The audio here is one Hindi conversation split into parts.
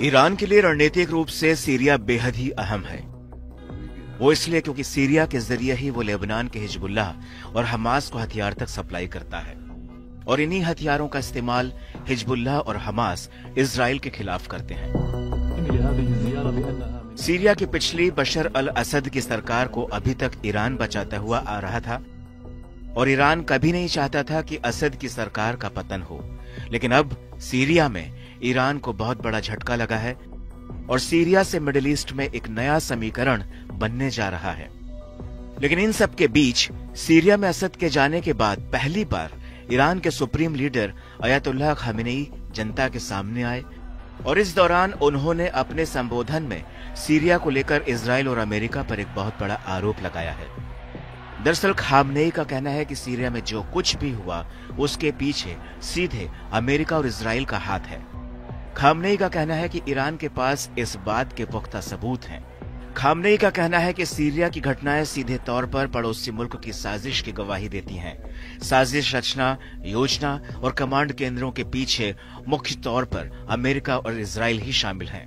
ईरान के लिए रणनीतिक रूप से सीरिया बेहद ही अहम है। वो इसलिए क्योंकि सीरिया के जरिए ही वो लेबनान के हिजबुल्लाह और हमास को हथियार तक सप्लाई करता है और इन्हीं हथियारों का इस्तेमाल हिजबुल्लाह और हमास इजराइल के खिलाफ करते हैं। सीरिया की पिछली बशर अल असद की सरकार को अभी तक ईरान बचाता हुआ आ रहा था और ईरान कभी नहीं चाहता था कि असद की सरकार का पतन हो, लेकिन अब सीरिया में ईरान को बहुत बड़ा झटका लगा है और सीरिया से मिडिल ईस्ट में एक नया समीकरण बनने जा रहा है। लेकिन इन सब के बीच सीरिया में असद के जाने के बाद पहली बार ईरान के सुप्रीम लीडर अयतुल्लाह खामेनेई जनता के सामने आए और इस दौरान उन्होंने अपने संबोधन में सीरिया को लेकर इजराइल और अमेरिका पर एक बहुत बड़ा आरोप लगाया है। दरअसल खामेनेई का कहना है कि सीरिया में जो कुछ भी हुआ उसके पीछे सीधे अमेरिका और इजराइल का हाथ है। खामेनेई का कहना है कि ईरान के पास इस बात के पुख्ता सबूत हैं। खामेनेई का कहना है कि सीरिया की घटनाएं सीधे तौर पर पड़ोसी मुल्क की साजिश की गवाही देती हैं। साजिश रचना, योजना और कमांड केंद्रों के पीछे मुख्य तौर पर अमेरिका और इजराइल ही शामिल हैं।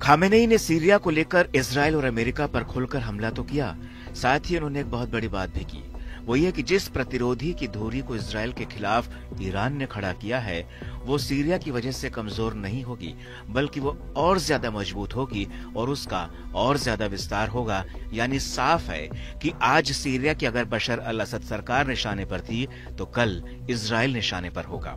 खामेनेई ने सीरिया को लेकर इजराइल और अमेरिका पर खुलकर हमला तो किया, साथ ही उन्होंने एक बहुत बड़ी बात भी की, वो ये कि जिस प्रतिरोधी की धुरी को इजराइल के खिलाफ ईरान ने खड़ा किया है वो सीरिया की वजह से कमजोर नहीं होगी, बल्कि वो और ज्यादा मजबूत होगी और उसका और ज्यादा विस्तार होगा। यानी साफ है कि आज सीरिया की अगर बशर अल असद सरकार निशाने पर थी तो कल इजराइल निशाने पर होगा।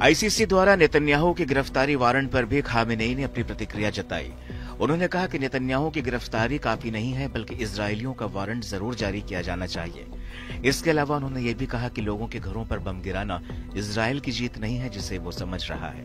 आईसीसी द्वारा नेतन्याहू की गिरफ्तारी वारंट पर भी खामेनेई ने अपनी प्रतिक्रिया जताई। उन्होंने कहा कि नेतन्याहू की गिरफ्तारी काफी नहीं है, बल्कि इजरायलियों का वारंट जरूर जारी किया जाना चाहिए। इसके अलावा उन्होंने ये भी कहा कि लोगों के घरों पर बम गिराना इजराइल की जीत नहीं है, जिसे वो समझ रहा है।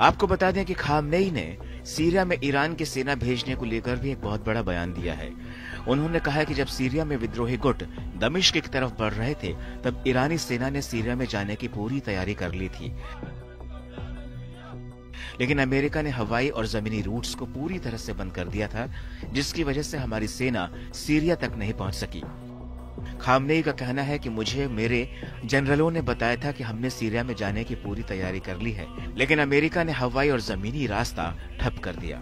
आपको बता दें कि खामेनेई ने सीरिया में ईरान की सेना भेजने को लेकर भी एक बहुत बड़ा बयान दिया है। उन्होंने कहा कि जब सीरिया में विद्रोही गुट दमिश्क की तरफ बढ़ रहे थे तब ईरानी सेना ने सीरिया में जाने की पूरी तैयारी कर ली थी, लेकिन अमेरिका ने हवाई और जमीनी रूट्स को पूरी तरह से बंद कर दिया था, जिसकी वजह से हमारी सेना सीरिया तक नहीं पहुंच सकी। खामेनेई का कहना है कि मुझे मेरे जनरलों ने बताया था कि हमने सीरिया में जाने की पूरी तैयारी कर ली है, लेकिन अमेरिका ने हवाई और जमीनी रास्ता ठप कर दिया।